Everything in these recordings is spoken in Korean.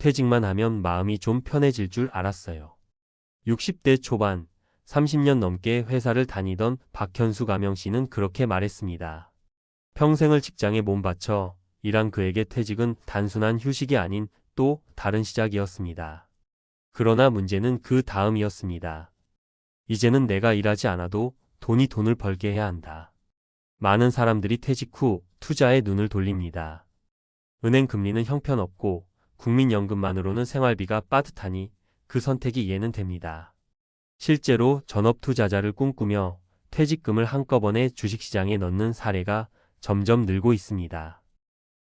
퇴직만 하면 마음이 좀 편해질 줄 알았어요. 60대 초반, 30년 넘게 회사를 다니던 박현수 가명 씨는 그렇게 말했습니다. 평생을 직장에 몸바쳐 일한 그에게 퇴직은 단순한 휴식이 아닌 또 다른 시작이었습니다. 그러나 문제는 그 다음이었습니다. 이제는 내가 일하지 않아도 돈을 벌게 해야 한다. 많은 사람들이 퇴직 후 투자에 눈을 돌립니다. 은행 금리는 형편없고 국민연금만으로는 생활비가 빠듯하니 그 선택이 이해는 됩니다. 실제로 전업 투자자를 꿈꾸며 퇴직금을 한꺼번에 주식시장에 넣는 사례가 점점 늘고 있습니다.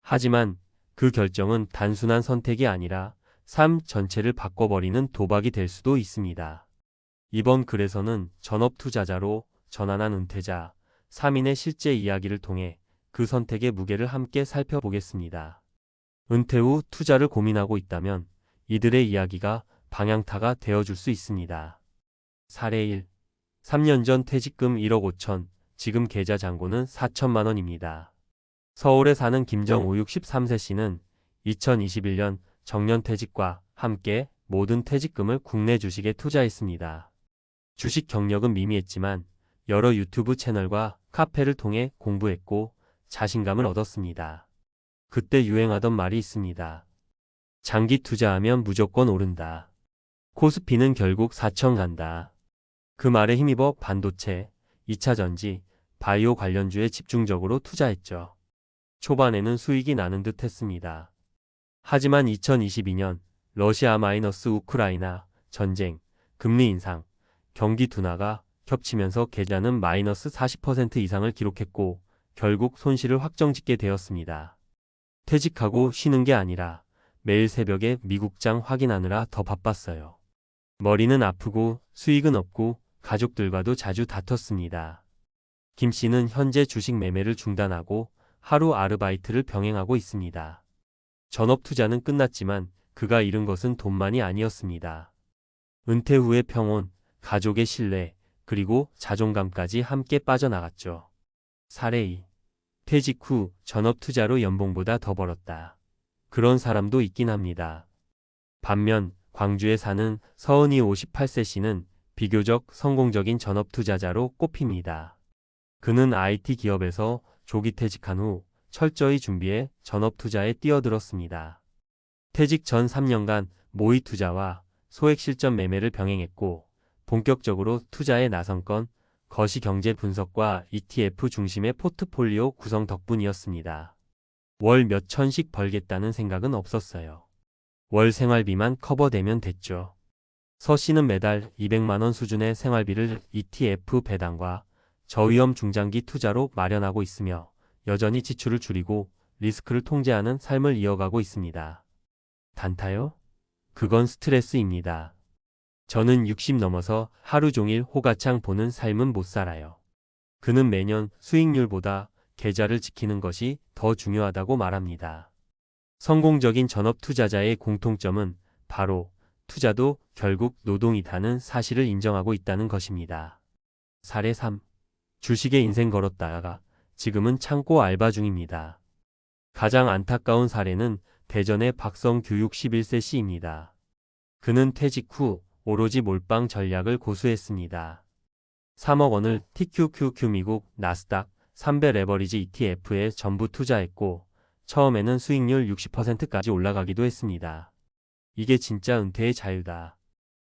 하지만 그 결정은 단순한 선택이 아니라 삶 전체를 바꿔버리는 도박이 될 수도 있습니다. 이번 글에서는 전업 투자자로 전환한 은퇴자 3인의 실제 이야기를 통해 그 선택의 무게를 함께 살펴보겠습니다. 은퇴 후 투자를 고민하고 있다면 이들의 이야기가 방향타가 되어줄 수 있습니다. 사례 1. 3년 전 퇴직금 1억 5천, 지금 계좌 잔고는 4천만 원입니다. 서울에 사는 김정우 63세 씨는 2021년 정년퇴직과 함께 모든 퇴직금을 국내 주식에 투자했습니다. 주식 경력은 미미했지만 여러 유튜브 채널과 카페를 통해 공부했고 자신감을 얻었습니다. 그때 유행하던 말이 있습니다. 장기 투자하면 무조건 오른다. 코스피는 결국 4천 간다. 그 말에 힘입어 반도체, 2차 전지, 바이오 관련주에 집중적으로 투자했죠. 초반에는 수익이 나는 듯 했습니다. 하지만 2022년 러시아-우크라이나 전쟁, 금리 인상, 경기 둔화가 겹치면서 계좌는 마이너스 40% 이상을 기록했고 결국 손실을 확정짓게 되었습니다. 퇴직하고 쉬는 게 아니라 매일 새벽에 미국장 확인하느라 더 바빴어요. 머리는 아프고 수익은 없고 가족들과도 자주 다퉜습니다. 김 씨는 현재 주식 매매를 중단하고 하루 아르바이트를 병행하고 있습니다. 전업 투자는 끝났지만 그가 잃은 것은 돈만이 아니었습니다. 은퇴 후의 평온, 가족의 신뢰, 그리고 자존감까지 함께 빠져나갔죠. 사례 2. 퇴직 후 전업 투자로 연봉보다 더 벌었다. 그런 사람도 있긴 합니다. 반면 광주에 사는 서은이 58세 씨는 비교적 성공적인 전업 투자자로 꼽힙니다. 그는 IT 기업에서 조기 퇴직한 후 철저히 준비해 전업 투자에 뛰어들었습니다. 퇴직 전 3년간 모의 투자와 소액 실전 매매를 병행했고 본격적으로 투자에 나선 건 거시경제 분석과 ETF 중심의 포트폴리오 구성 덕분이었습니다. 월 몇 천씩 벌겠다는 생각은 없었어요. 월 생활비만 커버되면 됐죠. 서 씨는 매달 200만 원 수준의 생활비를 ETF 배당과 저위험 중장기 투자로 마련하고 있으며 여전히 지출을 줄이고 리스크를 통제하는 삶을 이어가고 있습니다. 단타요? 그건 스트레스입니다. 저는 60 넘어서 하루 종일 호가창 보는 삶은 못 살아요. 그는 매년 수익률보다 계좌를 지키는 것이 더 중요하다고 말합니다. 성공적인 전업 투자자의 공통점은 바로 투자도 결국 노동이다는 사실을 인정하고 있다는 것입니다. 사례 3. 주식에 인생 걸었다가 지금은 창고 알바 중입니다. 가장 안타까운 사례는 대전의 박성규 61세 씨입니다. 그는 퇴직 후 오로지 몰빵 전략을 고수했습니다. 3억 원을 TQQQ 미국 나스닥 3배 레버리지 ETF에 전부 투자했고 처음에는 수익률 60%까지 올라가기도 했습니다. 이게 진짜 은퇴의 자유다.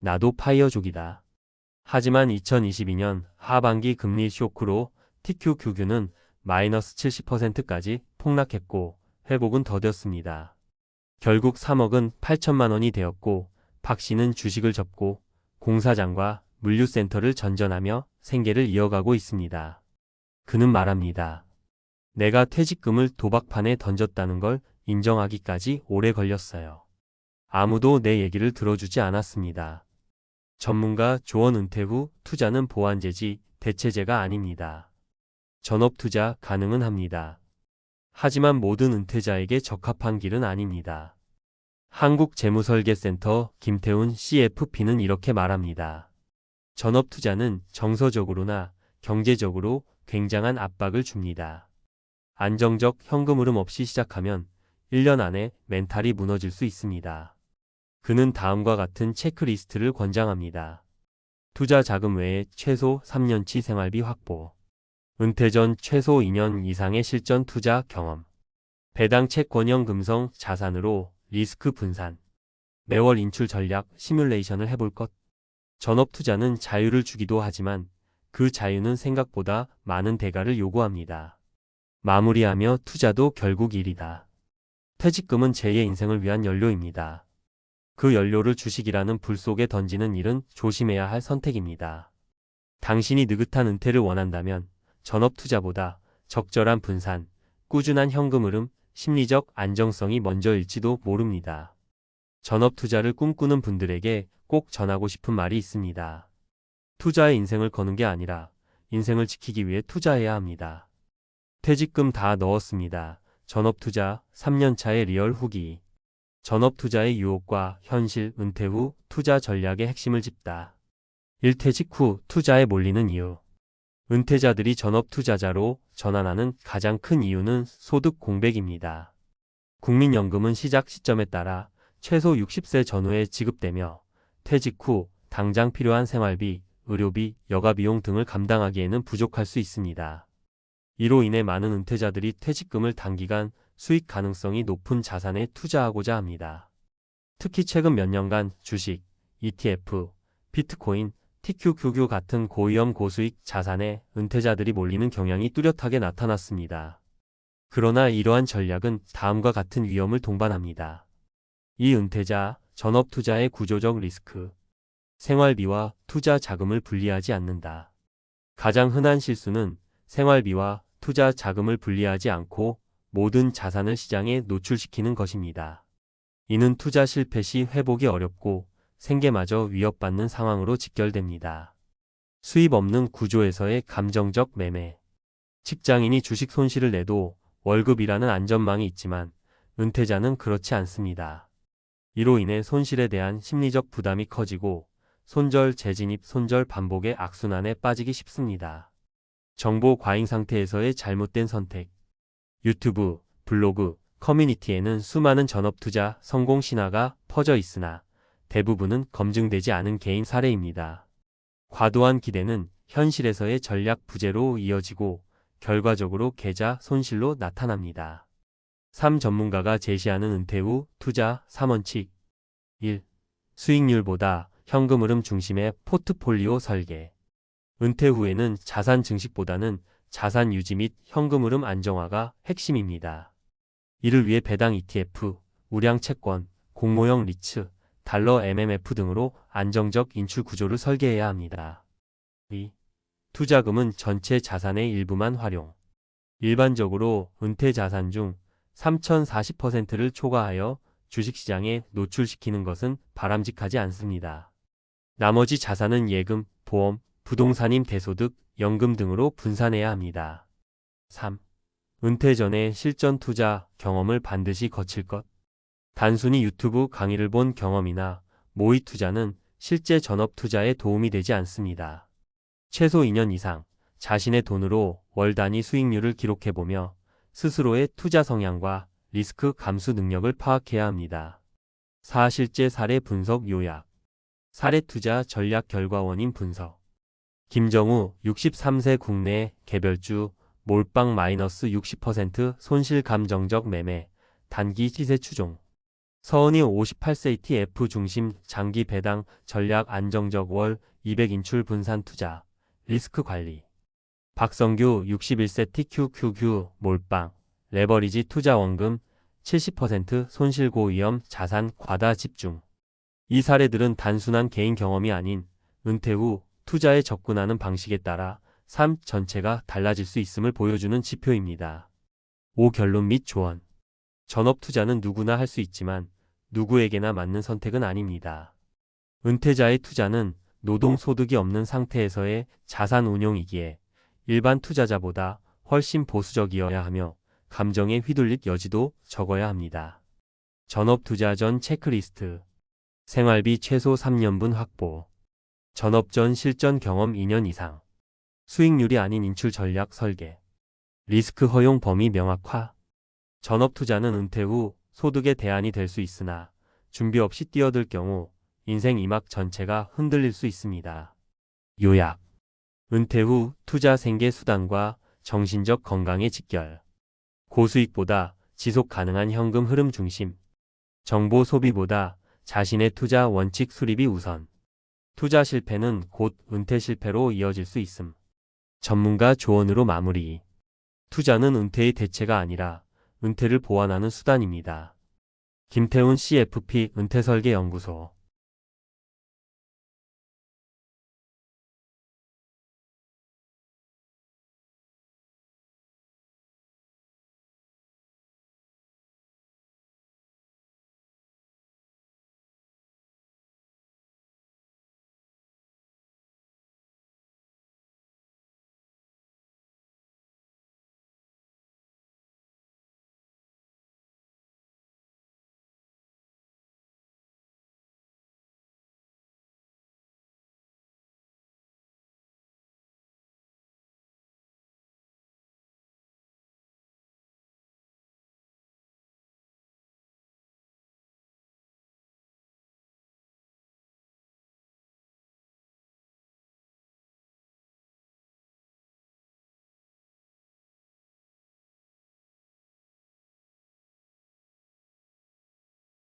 나도 파이어족이다. 하지만 2022년 하반기 금리 쇼크로 TQQQ는 마이너스 70%까지 폭락했고 회복은 더뎠습니다. 결국 3억은 8천만 원이 되었고 박 씨는 주식을 접고 공사장과 물류센터를 전전하며 생계를 이어가고 있습니다. 그는 말합니다. 내가 퇴직금을 도박판에 던졌다는 걸 인정하기까지 오래 걸렸어요. 아무도 내 얘기를 들어주지 않았습니다. 전문가 조언 은퇴 후 투자는 보완제지 대체제가 아닙니다. 전업 투자 가능은 합니다. 하지만 모든 은퇴자에게 적합한 길은 아닙니다. 한국재무설계센터 김태훈 CFP는 이렇게 말합니다. 전업 투자는 정서적으로나 경제적으로 굉장한 압박을 줍니다. 안정적 현금 흐름 없이 시작하면 1년 안에 멘탈이 무너질 수 있습니다. 그는 다음과 같은 체크리스트를 권장합니다. 투자 자금 외에 최소 3년치 생활비 확보. 은퇴 전 최소 2년 이상의 실전 투자 경험. 배당 채권형 금성 자산으로 리스크 분산. 매월 인출 전략 시뮬레이션을 해볼 것. 전업 투자는 자유를 주기도 하지만 그 자유는 생각보다 많은 대가를 요구합니다. 마무리하며 투자도 결국 일이다. 퇴직금은 제2의 인생을 위한 연료입니다. 그 연료를 주식이라는 불 속에 던지는 일은 조심해야 할 선택입니다. 당신이 느긋한 은퇴를 원한다면 전업 투자보다 적절한 분산, 꾸준한 현금 흐름, 심리적 안정성이 먼저일지도 모릅니다. 전업 투자를 꿈꾸는 분들에게 꼭 전하고 싶은 말이 있습니다. 투자에 인생을 거는 게 아니라 인생을 지키기 위해 투자해야 합니다. 퇴직금 다 넣었습니다. 전업 투자 3년차의 리얼 후기. 전업 투자의 유혹과 현실, 은퇴 후 투자 전략의 핵심을 짚다. 1. 퇴직 후 투자에 몰리는 이유. 은퇴자들이 전업 투자자로 전환하는 가장 큰 이유는 소득 공백입니다. 국민연금은 시작 시점에 따라 최소 60세 전후에 지급되며 퇴직 후 당장 필요한 생활비, 의료비, 여가비용 등을 감당하기에는 부족할 수 있습니다. 이로 인해 많은 은퇴자들이 퇴직금을 단기간 수익 가능성이 높은 자산에 투자하고자 합니다. 특히 최근 몇 년간 주식, ETF, 비트코인, TQQQ 같은 고위험 고수익 자산에 은퇴자들이 몰리는 경향이 뚜렷하게 나타났습니다. 그러나 이러한 전략은 다음과 같은 위험을 동반합니다. 이 은퇴자, 전업 투자의 구조적 리스크. 생활비와 투자 자금을 분리하지 않는다. 가장 흔한 실수는 생활비와 투자 자금을 분리하지 않고 모든 자산을 시장에 노출시키는 것입니다. 이는 투자 실패 시 회복이 어렵고 생계마저 위협받는 상황으로 직결됩니다. 수입 없는 구조에서의 감정적 매매. 직장인이 주식 손실을 내도 월급이라는 안전망이 있지만 은퇴자는 그렇지 않습니다. 이로 인해 손실에 대한 심리적 부담이 커지고 손절 재진입 손절 반복의 악순환에 빠지기 쉽습니다. 정보 과잉 상태에서의 잘못된 선택. 유튜브, 블로그, 커뮤니티에는 수많은 전업 투자 성공 신화가 퍼져 있으나 대부분은 검증되지 않은 개인 사례입니다. 과도한 기대는 현실에서의 전략 부재로 이어지고 결과적으로 계좌 손실로 나타납니다. 3. 전문가가 제시하는 은퇴 후 투자 3원칙. 1. 수익률보다 현금 흐름 중심의 포트폴리오 설계. 은퇴 후에는 자산 증식보다는 자산 유지 및 현금 흐름 안정화가 핵심입니다. 이를 위해 배당 ETF, 우량 채권, 공모형 리츠, 달러 MMF 등으로 안정적 인출 구조를 설계해야 합니다. 2. 투자금은 전체 자산의 일부만 활용. 일반적으로 은퇴 자산 중 3040%를 초과하여 주식시장에 노출시키는 것은 바람직하지 않습니다. 나머지 자산은 예금, 보험, 부동산임 대소득, 연금 등으로 분산해야 합니다. 3. 은퇴 전에 실전 투자 경험을 반드시 거칠 것. 단순히 유튜브 강의를 본 경험이나 모의 투자는 실제 전업 투자에 도움이 되지 않습니다. 최소 2년 이상 자신의 돈으로 월 단위 수익률을 기록해보며 스스로의 투자 성향과 리스크 감수 능력을 파악해야 합니다. 4. 실제 사례 분석 요약. 사례 투자 전략 결과 원인 분석. 김정우 63세 국내 개별주 몰빵 마이너스 60% 손실 감정적 매매 단기 시세 추종. 서은이 58세 ETF 중심 장기 배당 전략 안정적 월 200 인출 분산 투자 리스크 관리. 박성규 61세 TQQQ 몰빵 레버리지 투자 원금 70% 손실 고위험 자산 과다 집중. 이 사례들은 단순한 개인 경험이 아닌 은퇴 후 투자에 접근하는 방식에 따라 삶 전체가 달라질 수 있음을 보여주는 지표입니다. 5. 결론 및 조언. 전업 투자는 누구나 할 수 있지만 누구에게나 맞는 선택은 아닙니다. 은퇴자의 투자는 노동소득이 없는 상태에서의 자산 운용이기에 일반 투자자보다 훨씬 보수적이어야 하며 감정에 휘둘릴 여지도 적어야 합니다. 전업 투자 전 체크리스트. 생활비 최소 3년분 확보. 전업 전 실전 경험 2년 이상. 수익률이 아닌 인출 전략 설계. 리스크 허용 범위 명확화. 전업 투자는 은퇴 후 소득의 대안이 될 수 있으나 준비 없이 뛰어들 경우 인생 이막 전체가 흔들릴 수 있습니다. 요약. 은퇴 후 투자 생계 수단과 정신적 건강의 직결. 고수익보다 지속 가능한 현금 흐름 중심. 정보 소비보다 자신의 투자 원칙 수립이 우선. 투자 실패는 곧 은퇴 실패로 이어질 수 있음. 전문가 조언으로 마무리. 투자는 은퇴의 대체가 아니라 은퇴를 보완하는 수단입니다. 김태훈 CFP 은퇴설계연구소